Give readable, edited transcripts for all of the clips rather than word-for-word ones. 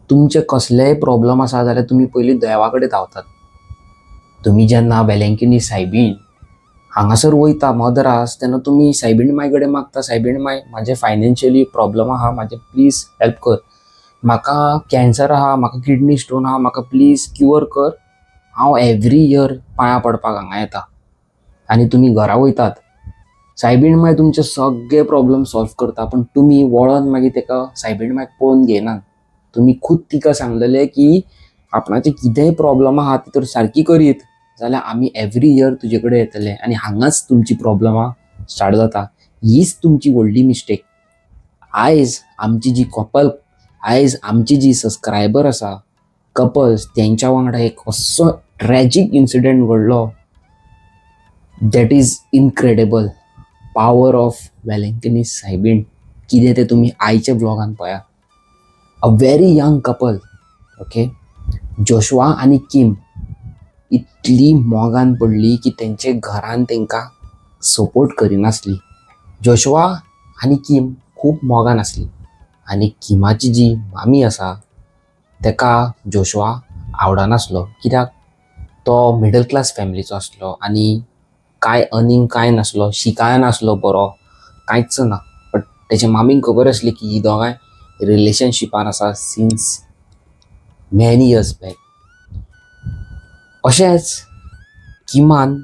तुमचे कसलेय प्रॉब्लम आसा जाल्यार तुमी पयलीं देवा कडेन धांवतात. तुमी जेन्ना वेलेंकिनी सायबीण हांगासर वयता मद्रास तेन्ना तुमी सायबीण मांय कडेन मागता, सायबीण मांय म्हाजे फायनान्शियली प्रॉब्लम आहा, म्हाजे प्लीज हेल्प कर. म्हाका कॅन्सर आहा, म्हाका किडनी स्टोन आहा, म्हाका प्लीज क्युअर कर. हांव एवरी इयर पांयां पडपाक हांगा येता. आनी तुमी घरा वयतात. सायबीण मांय तुमचे सगळे प्रॉब्लम सॉल्व करता, पण तुमी वळोन मागीर तेका सायबीण मांयक पळोवन घेयनात. तुमी खूद तिका सांगलेले की आपणाचे कितेंय प्रॉब्लम आहा ती तर सारकी करीत जाल्यार आमी एवरी इयर तुजे कडेन येतले. आनी हांगाच तुमची प्रॉब्लमां स्टार्ट जाता. हीच तुमची व्हडली मिस्टेक. आयज आमची जी कपल, आयज आमची जी सबस्क्रायबर आसा कपल्स, तेंच्या वांगडा एक असो ट्रॅजीक इन्सिडंट घडलो that is incredible. Power of Velankanni सायबीण कितें तें तुमी आयच्या ब्लॉगान पळया. A very young couple, okay. Joshua आनी किम इतली मोगान पडली की तेंचे घरान तेंकां सपोर्ट करिनासली. जोशुआ आनी किम खूब मोगान आसली आनी किमाची जी मामी आसा तेका जोशुआ आवडनासलो, कित्याक तो मिडल क्लास फॅमिलीचो आसलो आनी कांय अर्निंग कांय नासलो, शिकाय नासलो बरो, कांयच ना. बट तेच्या मामीक खबर आसली की ही दोगांय रिलेशनशिपान आसा सिन्स मेनी इयर्स बॅक. अशेंच किमान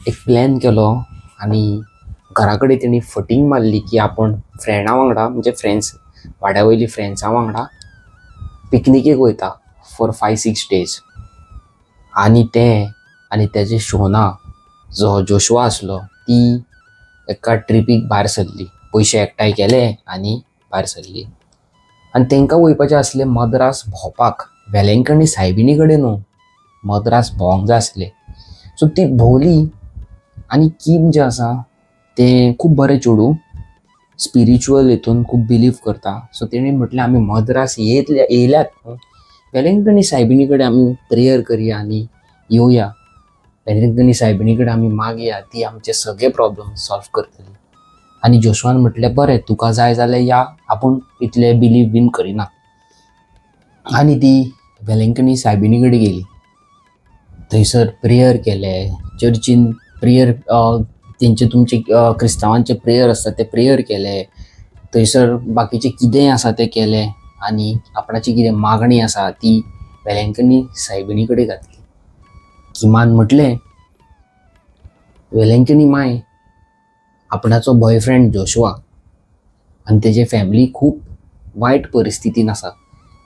एक प्लॅन केलो आनी घरा कडेन तेणी फटींग मारली की आपूण फ्रेंडा वांगडा, म्हणजे फ्रेंड्स, वाड्या वयली फ्रेंड्सां वांगडा पिकनिकेक वयता फॉर 5-6 days. आनी तें आनी तेजे शोना जो जोशुआ आसलो ती एका ट्रिपीक भायर सरली. पयशे एकठांय केले आनी भायर सरली. आनी तेंकां वयपाचें आसलें मद्रास भोंवपाक. वेलेंकणी सायबिणी कडेन न्हू, मद्रास भोंवंक जाय आसलें. सो ती भोंवली. आनी किम जें आसा तें खूब बरें चेडूं, स्पिरिच्युअल हितून खूब बिलीव करता. सो तेणी म्हटलें आमी मद्रास येयल्यात न्हू, वेलेंकणी सायबिणी कडेन आमी प्रेयर करया आनी येवया. वेलेंकणी सायबिणी कडेन आमी मागया, ती आमचे सगळे प्रॉब्लम सॉल्व करतली. आनी जोशुआन म्हटलें बरें, तुका जाय जाल्यार या, आपूण इतले बिलीव बीन करिना. आनी ती वेलेंकणी सायबिणी कडेन गेली. थंयसर प्रेयर केले, चर्चीन प्रेयर, तेंचे तुमचे क्रिस्तांवांचे प्रेयर आसता ते प्रेयर केले. थंयसर बाकीचे कितेंय आसा तें केलें आनी आपणाची कितें मागणी आसा ती वेलेंकणी सायबिणी कडेन घातली. किमान म्हटलें, वेलेंकणी माय, आपणाचो बॉयफ्रेंड जोशुआ आनी तेजे फॅमिली खूब वायट परिस्थितीन आसा.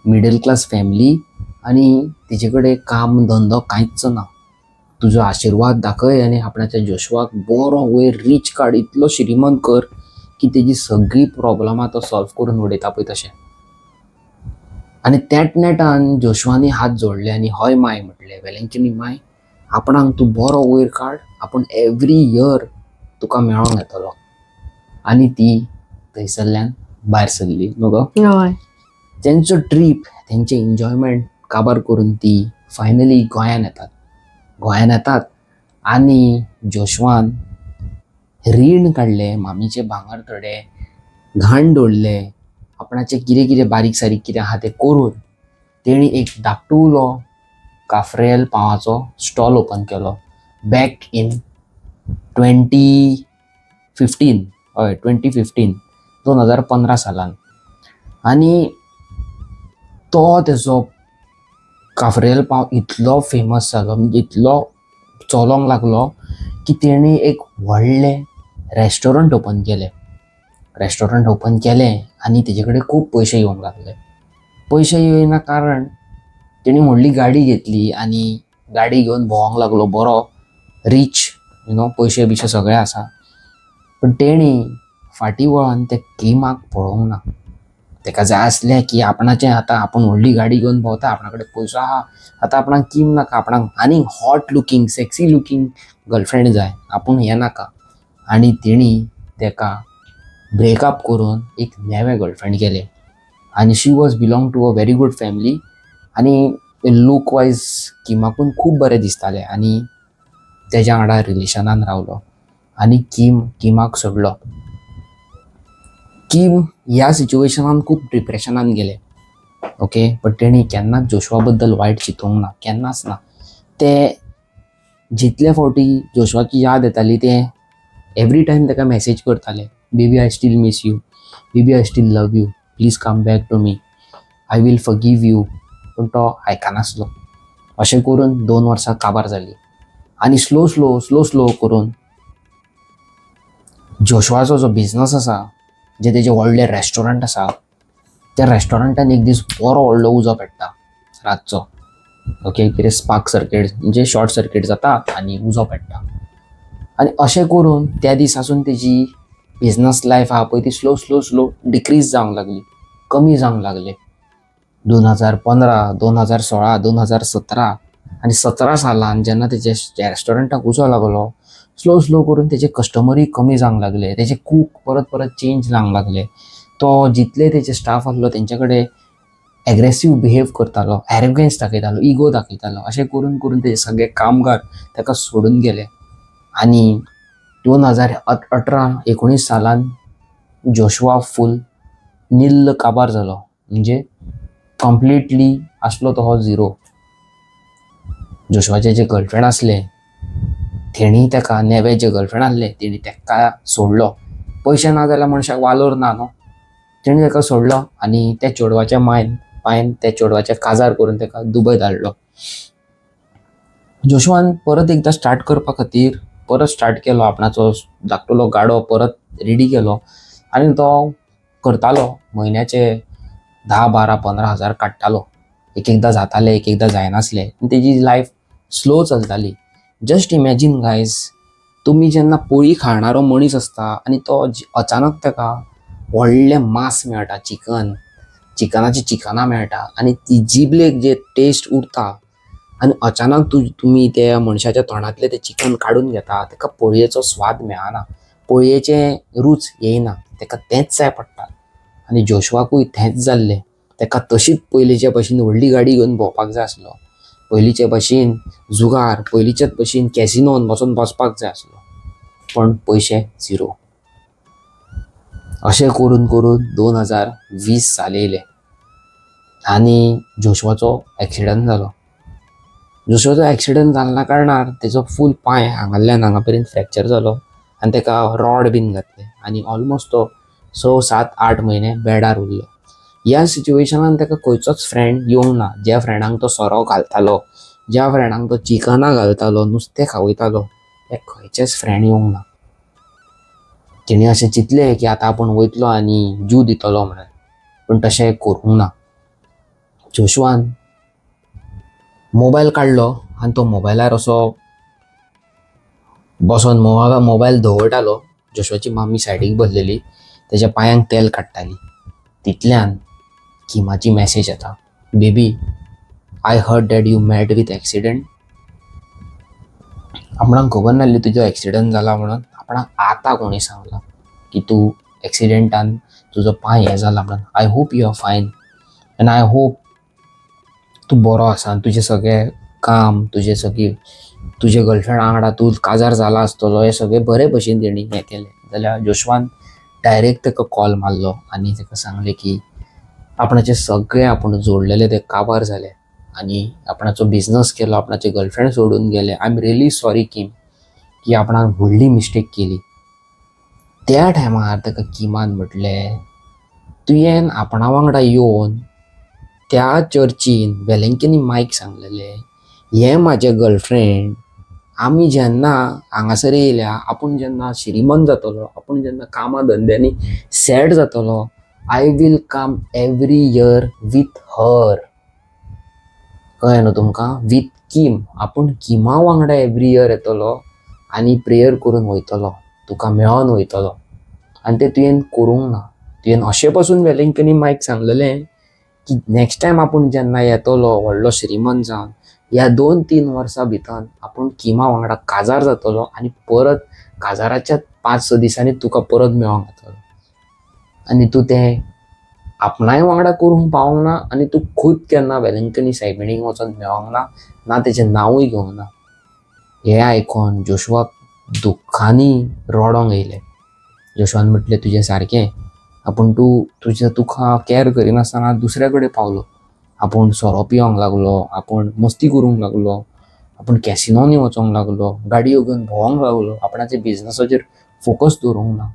मिडल क्लास फॅमिली आनी तेजे कडेन काम धंदो कांयच ना. तुजो आशिर्वाद दाखय आनी आपणाच्या जोशुआक बरो वयर रीच काड, इतलो श्रीमंत कर की तेजी सगळी प्रॉब्लमां तो सॉल्व करून उडयता पळय तशें. आनी त्याच नेटान जोशुआनी हात जोडले आनी हय माय म्हटलें, वेलेंकणी माय, आपणाक तूं बरो वयर काड, आपूण एवरी इयर तुका मेळोंक येतलो. आनी ती थंयसरल्यान भायर सरली न्हू गो. तेंचो ट्रीप, तेंचे एन्जॉयमेंट काबार करून ती फायनली गोंयान येतात. गोंयान येतात आनी जोशुआन रीण काडले, मामीचे भांगर थोडे घाण दवरले, आपणाचें कितें कितें बारीक सारीक कितें आहा तें करून तेणी एक धाकटुलो काफ्रिएल पावाचो स्टॉल ओपन केलो बॅक इन 2015. हय, 2015 सालान. आनी तो तेजो काफ्रिएल पाव इतलो फेमस जालो, म्हणजे इतलो चलोंक लागलो की तेणी एक व्हडलें रेस्टॉरंट ओपन केलें आनी तेजे कडेन खूब पयशे येवंक लागले. पयशे येयना कारण तेणी व्हडली गाडी घेतली आनी गाडी घेवन भोंवंक लागलो बरो रीच, पयशे बिशे सगळे आसा. पण तेणी फाटीं वळोन त्या किमाक पळोवंक ना. तेका जाय आसलें की आपणाचें आतां आपूण व्हडली गाडी घेवन भोंवता, आपणा कडेन पयसो आहा, आतां आपणाक किम नाका, आपणाक आनीक hot looking, sexy looking girlfriend जाय, आपूण हें नाका. आनी तेणी तेका ब्रेकअप करून एक नेवें गर्लफ्रेंड केलें. आनी she was belong to a very good family. आनी लूक वायज किमाकून खूब बरें दिसतालें आनी तेज्या वांगडा रिलेशनान रावलो आनी किमाक सोडलो. किम ह्या सिच्युएशनान खूब डिप्रेशनान गेलें ओके. बट तेणी केन्नाच जोशुआ बद्दल वायट चिंतूंक ना, केन्नाच ना. ते जितले फावटी जोशुआची याद येताली ते एवरी टायम ताका मॅसेज करताले, baby I still miss you, baby I still love you, please come back to me, I will forgive you. पूण तो आयकनासलो. अशें करून 2 वर्सां काबार जाली. आनी स्लो करून जोशुआचो जो बिझनस आसा, जे तेजे व्हडले रेस्टॉरंट आसा, त्या रेस्टॉरंटान एक दीस बरो व्हडलो उजो पेट्टा रातचो. ओके. कितें स्पार्क सर्किट म्हणजे शॉर्ट सर्किट जाता आनी उजो पेट्टा. आनी अशें करून त्या दिसासून तेजी बिझनस लायफ आहा पळय ती स्लो डिक्रीज जावंक लागली, कमी जावंक लागले. 2015, 2016, 2017 आनी 17 सालान जेन्ना तेजे रेस्टॉरंटाक उजो लागलो, स्लो करून तेजे कस्टमरूय कमी जावंक लागले, तेजे कूक परत चेंज जावंक लागले. तो जितले तेजे स्टाफ आसलो तेंचे कडेन एग्रेसीव बिहेव करतालो, एरोगन्स दाखयतालो, इगो दाखयतालो. अशें करून करून तेजे सगळे कामगार ताका सोडून गेले. आनी 2018-19 सालान जोशुआ फूल निल्ल काबार जालो. म्हणजे कंप्लिटली आसलो तो हो झिरो. जोशुआचे जे गर्लफ्रेंड आसले तेणी ताका नेवे जे गर्लफ्रेंड आसले तेणी ताका सोडलो. पयशे ना जाल्यार मनशाक वालोर ना न्हू. तेणी ताका सोडलो आनी त्या चेडवाच्या पायन त्या चेडवाचे काजार करून ताका दुबय धाडलो. जोशुआन परत एकदां स्टार्ट करपा खातीर परत स्टार्ट केलो, आपणाचो धाकटुलो गाडो परत रेडी केलो आनी तो करतालो. म्हयन्याचे 10, 12, 15 हजार काडटालो. एक एकदां जाताले, एक एकदां जायनासले. आनी तेजी लायफ स्लो चलताली. जस्ट इमॅजीन गायज, तुमी जेन्ना पोळी खाणारो मनीस आसता आनी तो अचानक ताका व्हडलें मांस मेळटा, चिकनाची चिकनां मेळटा आनी ती जिबलेक जे टेस्ट उरता आनी अचानक तुमी त्या मनशाच्या तोंडांतले ते चिकन काडून घेता, ताका पोळयेचो स्वाद मेळना, पोळयेचें रूच येयना, ताका तेंच जाय पडटा. आनी जोशुआकूय तेंच जाल्लें. ताका तशीच पयलींचे भशेन व्हडली गाडी घेवन भोंवपाक जाय आसलो, पयलींचे भशेन जुगार, पयलींचेच भशेन कॅसिनोन वचून बसपाक जाय आसलो. पण पयशे झिरो. अशें करून करून 2020 साल येयले आनी जोशुआचो एक्सिडंट जालो. जोशुआचो एक्सिडंट जाल्ल्या कारणान तेजो फूल पांय हांगांतल्यान हांगा पर्यंत फ्रॅक्चर जालो आनी ताका रॉड बीन घातले आनी ऑलमोस्ट तो 6-7-8 म्हयने बॅडार उरलो. ह्या सिच्युएशनान ताका खंयचोच फ्रेंड येवंक ना. ज्या फ्रेंडांक तो सोरो घालतालो, ज्या फ्रेंडांक तो चिकनां घालतालो, नुस्तें खावयतालो, हे खंयचेच फ्रेंड येवंक ना. तेणी अशें चिंतलें की आतां आपूण वयतलो आनी जीव दितलो म्हणून, पूण तशें करूंक ना. जोशुआन मोबायल काडलो आनी तो मोबायलार असो बसोन मोबायल धवळटालो. जोशुआची मामी सायडीक बसलेली, तेज्या पांयांक तेल काडटाली. तितल्यान किमाची मॅसेज येता, baby I heard that you met with accident. आपणाक खबर नासली तुजो एक्सिडंट जाला म्हणून. आपणाक आतां कोणी सांगला की तूं एक्सिडेंटान तुजो पांय हें जाला म्हणून. आय होप यू आर फायन एंड आय होप तूं बरो आसा. तुजें सगळें काम, तुजे गर्लफ्रेंडा वांगडा तूं काजार जाला आसतलो, हें सगळें बरे भशेन तेणी हें केलें. जाल्यार जोशुआन डायरेक्ट ताका कॉल मारलो आनी ताका सांगलें की आपणाचें सगळें आपूण जोडलेलें तें काबार जालें आनी आपणाचो बिझनस केलो, आपणाचे गर्लफ्रेंड सोडून गेले. I am really sorry Kim, की आपणाक व्हडली मिस्टेक केली. त्या टायमार ताका किमान म्हटलें, तुवें आपणा वांगडा येवन त्या चर्चीन वेलेंकिनी मायक सांगलेलें, हें म्हाजें गर्लफ्रेंड, आमी जेन्ना हांगासर येयल्या, आपूण जेन्ना श्रीमंत जातलो, आपूण जेन्ना कामा धंद्यांनी सेट जातलो, I will come every year with her. कळ्ळें न्हू तुमकां? With Kim. आपूण किमा वांगडा एवरी इयर येतलो आनी प्रेयर करून वयतलो, तुका मेळोन वयतलो. आनी तें तुवें करूंक ना. तुवें अशें पासून वेलेंकिनी मायक सांगलेलें की नेक्स्ट टायम आपूण जेन्ना येतलो व्हडलो श्रीमंत जावन, ह्या 2-3 वर्सां भितर आपूण किमा वांगडा काजार जातलो आनी परत काजाराच्या 5-6 दिसांनी तुका परत मेळोंक येतलो. आनी तूं तें आपणाय वांगडा करूंक पावूंक ना आनी तूं खूद केन्ना वेलेंकिनी सायबिणीक वचोन मेळोंक ना, ना तेजें नांवूय घेवंक ना. हें आयकोन जोशुआक दुख्खानी रडोंक येयलें. जोशुआन म्हटलें, तुजें सारकें, आपूण तुका केअर करिनासतना दुसऱ्या कडेन पावलो, आपूण सोरो पिवंक लागलो, आपूण मस्ती करूंक लागलो, आपूण कॅसिनोनी वचोंक लागलो, गाडयो घेवन भोंवंक लागलो, आपणाच्या बिझनसाचेर फोकस दवरूंक ना.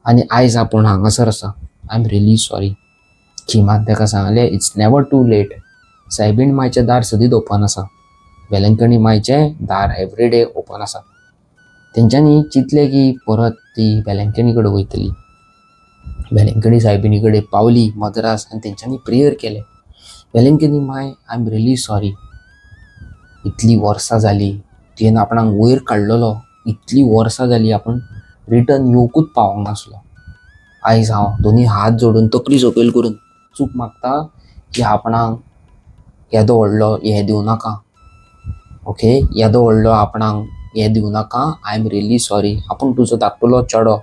आनी आयज आपूण हांगासर आसा. I am really sorry. किमान ताका सांगलें इट्स नेवर टू लेट. सायबीण मांयचें दार सदींच ओपन आसा. वेलंकणी मांयचें दार एवरीडे ओपन आसा. तेंच्यांनी चिंतलें की परत ती वेलंकणी कडेन वयतली. वेलंकणी सायबिणी कडेन पावली मद्रास आनी तेंच्यांनी प्रेयर केलें. वेलंकणी माय, आय एम रियली सॉरी. इतलीं वर्सां जालीं, तुवें आपणाक वयर काडलेलो, इतलीं वर्सां जालीं आपूण रिटर्न येवंकूच पावंक नासलो. आयज हांव दोनी हात जोडून तकली सकयल करून चूक मागता की आपणाक येदो व्हडलो हें दिवं नाका. ओके, येदो व्हडलो आपणाक हें दिवं नाका. I am really sorry. आपूण तुजो धाकटुलो चेडो,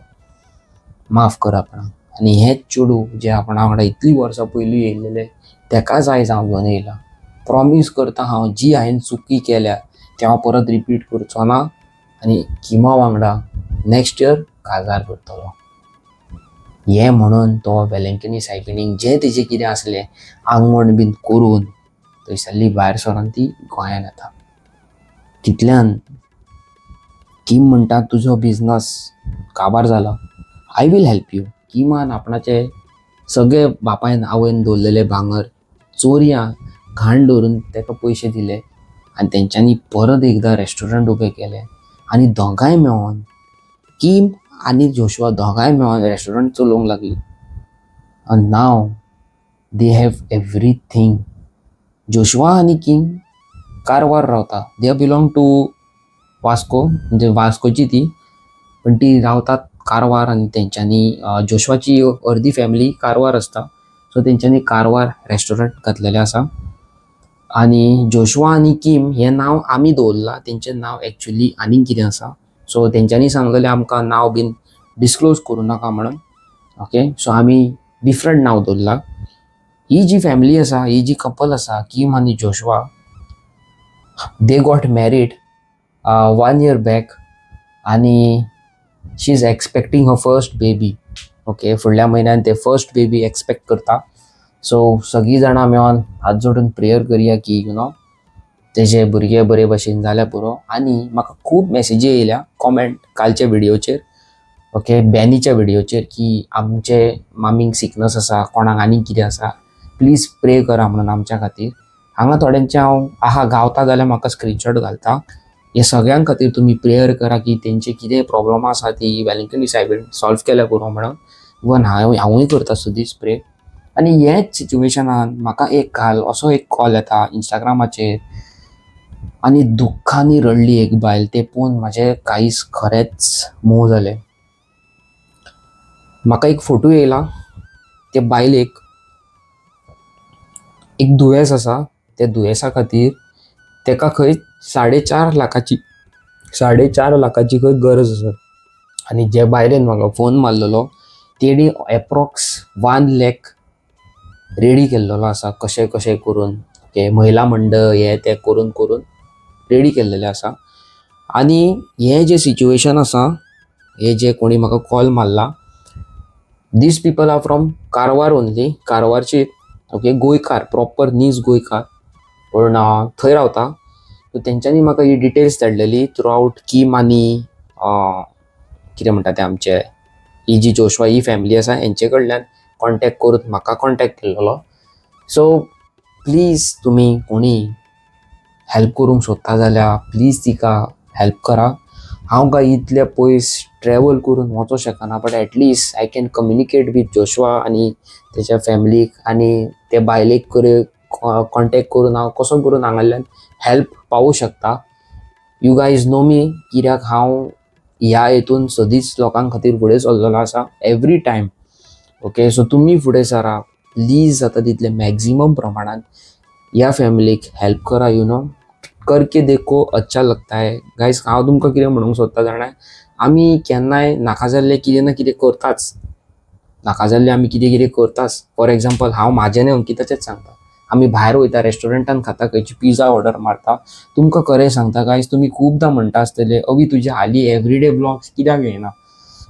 माफ कर आपणाक. आनी हेंच चेडूं जें आपणा वांगडा इतलीं वर्सां पयलीं येयल्लें तेकाच आयज हांव घेवन येयला. प्रॉमीस करता हांव जी हांवें चुकी केल्या ती हांव परत रिपीट करचो ना आनी किमा वांगडा नेक्स्ट इयर काजार करतलो. हें म्हणून तो वेलंकणी सायबिणीक जें तेजें कितें आसलें आंगवण बीन करून थंयसरली भायर सरोन ती गोंयांत येता. तितल्यान किम म्हणटा तुजो बिझनस काबार जाला, आय वील हेल्प यू. किमान आपणाचे सगळे बापायन आवयन दवरलेले भांगर चोरयां घाण दवरून ताका पयशे दिले आनी तेंच्यांनी परत एकदां रेस्टॉरंट उबें केलें आनी दोगांय मेळोन किम आनी जोशुआ दोगांय मेळोन रेस्टॉरंट चलोवंक लागली. आनी नाव दे हॅव एवरीथींग. जोशुआ आनी किम कारवार रावता. दे बिलोंग टू वास्को, म्हणजे वास्कोची ती, पण ती रावतात कारवार. आनी तेंच्यांनी जोशुआची अर्दी फॅमिली कारवार आसता, सो तेंच्यांनी कारवार रेस्टॉरंट घातलेलें आसा. आनी जोशुआ आनी किम हें नांव आमी दवरलां, तेंचें नांव एक्चुली आनीक कितें आसा. सो तेंच्यांनी सांगलेलें आमकां नांव बीन डिस्क्लोज करूं नाका म्हणून. ओके, सो आमी डिफरंट नांव दवरलां. ही जी फॅमिली आसा, ही जी कपल आसा, किम आनी Joshua, they got married 1 year back आनी she is expecting her first baby. Okay, फुडल्या म्हयन्यान ते फर्स्ट बेबी एक्सपेक्ट करता. सो सगळीं जाणां मेळोन हात जोडून प्रेयर करया की तेजे भुरगे बरे भशेन जाल्या पुरो. आनी म्हाका खूब मॅसेजी येयल्या कॉमेंट कालच्या विडियोचेर, ओके, बॅनीच्या विडियोचेर, की आमचे मामींक सिकनस आसा, कोणाक आनीक कितें आसा, प्लीज प्रे करा म्हणून आमच्या खातीर. हांगा थोड्यांचे हांव आहा गावता जाल्यार म्हाका स्क्रीनशॉट घालता. हे सगळ्यां खातीर तुमी प्रेयर करा की तेंचे कितें प्रॉब्लम आसा ती वेलंकणी सायबीण सॉल्व केल्या पुरो म्हणून. इवन हांवूय करता सदींच प्रे. आनी हेच सिच्युएशनान म्हाका एक असो एक कॉल येता इंस्टाग्रामाचेर आनी दुख्खानी रडली एक बायल. ते पळोवन म्हाजें कांयच खरेंच मोव जालें. म्हाका एक फोटो येयला. ते बायलेक एक दुयेंस आसा. त्या दुयेंसा खातीर तेका खंय 4.5 लाखाची खंय गरज आसा. आनी जे बायलेन म्हाका फोन मारलेलो तेणी एप्रॉक्स 1 lakh रेडी केल्लेलो आसा, कशें कशें करून. ओके, महिला मंडळ हें तें करून करून रेडी केल्लेलें आसा. आनी हें जें सिच्युएशन आसा, हे जे कोणी म्हाका कॉल मारला, these people are from Karwar only, कारवारची. ओके, गोंयकार, प्रॉपर नीज गोंयकार, पूण थंय रावता. सो तेंच्यांनी म्हाका ही डिटेल्स धाडलेली थ्रू आउट किम आनी कितें म्हणटा तें आमचे ही जी जोशुआ ही फॅमिली आसा हेंचे कडल्यान कॉन्टॅक्ट करून म्हाका कॉन्टॅक्ट केल्लो. सो प्लीज तुमी कोणी हेल्प करूंक सोदता जाल्यार प्लीज तिका हेल्प करा. हांव काय इतले पयस ट्रॅवल करून वचों शकना, but at least I can communicate with Joshua आनी तेच्या फॅमिलीक आनी ते बायलेक कॉन्टॅक्ट करून हांव कसो करून हांगाल्यान हेल्प पावूं शकता. यू गायज नो मी, कित्याक हांव ह्या हेतून सदींच लोकां खातीर फुडें सरलेलो आसा एवरी टायम. ओके, सो तुमी फुडें सरा प्लीज. जाता तितले मॅक्झिमम प्रमाणात ह्या फॅमिलीक हेल्प करा. करके देखो अच्छा लगता है. गायज हांव तुमकां कितें म्हणूंक सोदता जाणां, आमी केन्नाय नाका जाल्लें कितें ना कितें करताच. नाका जाल्लें आमी कितें कितें करताच. फॉर एग्जाम्पल हांव म्हाजें न्ही अंकिताचेंच सांगता. आमी भायर वयता रेस्टॉरंटान खाता, खंयची पिझ्झा ऑर्डर मारता. तुमकां खरें सांगता गायज, तुमी खुबदां म्हणटा आसतले अवी तुजे हालीं एवरीडे ब्लॉग्स कित्याक येयना.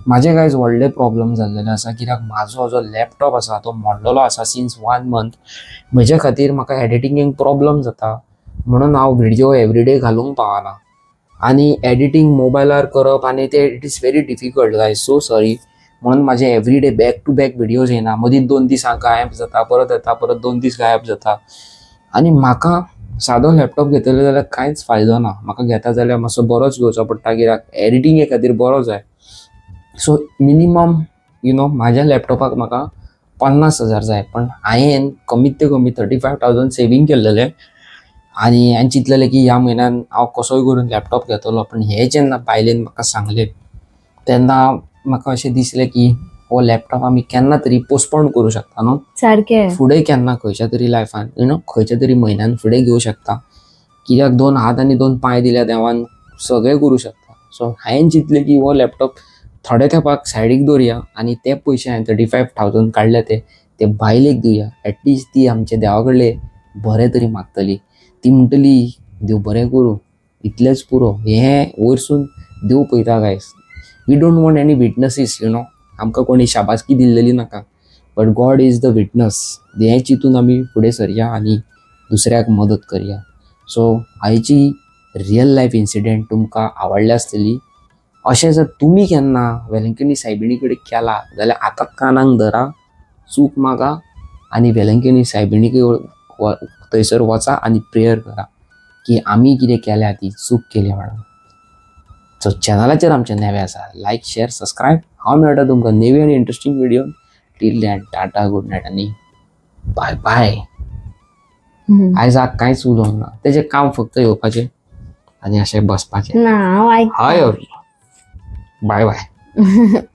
माझे कांयच व्हडले प्रॉब्लम जाल्लेले आसा, कित्याक म्हाजो जो लॅपटॉप आसा तो मोडलेलो आसा सिन्स 1 मंथ. म्हजे खातीर म्हाका एडिटिंगेक प्रॉब्लम जाता, म्हणून हांव व्हिडिओ एवरीडे घालूंक पावना. आनी एडिटींग मोबायलार करप आनी ते it is very difficult guys, so sorry. म्हणून म्हाजे everyday back to back videos येना, मदींच 2 दीस गायब जाता, परत येता, परत 2 दीस गायब जाता. आनी म्हाका सादो लॅपटॉप घेतलो जाल्यार कांयच फायदो ना. म्हाका घेता जाल्यार मातसो बरोच घेवचो पडटा, कित्याक एडिटिंगे खातीर बरो जाय. सो मिनिमम म्हाज्या लॅपटॉपाक म्हाका 50,000 जाय, पण हांवें कमीत ते कमी 35,000 सेवींग केल्लेले. आनी हांवें चिंतलेलें की ह्या म्हयन्यान हांव कसोय करून लॅपटॉप घेतलो. पण हे जेन्ना बायलेन म्हाका सांगलें तेन्ना म्हाका अशें दिसलें की हो लॅपटॉप आमी केन्ना तरी पोस्टपोन करूं शकता न्हू, सारकें. फुडें केन्ना खंयच्या तरी लायफान खंयच्या तरी म्हयन्यान फुडें घेवं शकता. कित्याक 2 हात आनी 2 पांय दिल्या देवान सगळें करूं शकता. सो हांवें चिंतलें की हो लॅपटॉप थोड्या तेंपाक सायडीक दवरया आनी ते पयशे हांवें 35,000 काडले ते बायलेक दिवया. एटलिस्ट ती आमच्या देवा कडले बरें तरी मागतली. ती म्हणटली देव बरें करूं, इतलेंच पुरो. हें वयरसून देव पळयता guys. We don't want any witnesses आमकां कोणी शाबासकी दिल्लेली नाका, but God is the witness. हें चिंतून आमी फुडें सरया आनी दुसऱ्याक मदत करया. सो आयची रियल लायफ इन्सिडेंट तुमकां आवडली आसतली. अशें जर तुमी केन्ना वेलंकनी सायबिणी कडेन केला जाल्यार आतां कानाक धरा, चूक मागा आनी वेलंकनी सायबिणी थंयसर वचा आनी प्रेयर करा की आमी कितें केल्या ती चूक केली म्हणून. सो चॅनलाचेर आमचें नवें आसा, लायक शेअर सबस्क्रायब. हांव मेळटा तुमकां नवी आनी interesting video. Till then tata, good night आनी बाय बाय. आयज कांयच उलोवंक ना, तेजें काम फक्त येवपाचें आनी अशें बसपाचें. ना हांव आयकतां. हय, बाय बाय.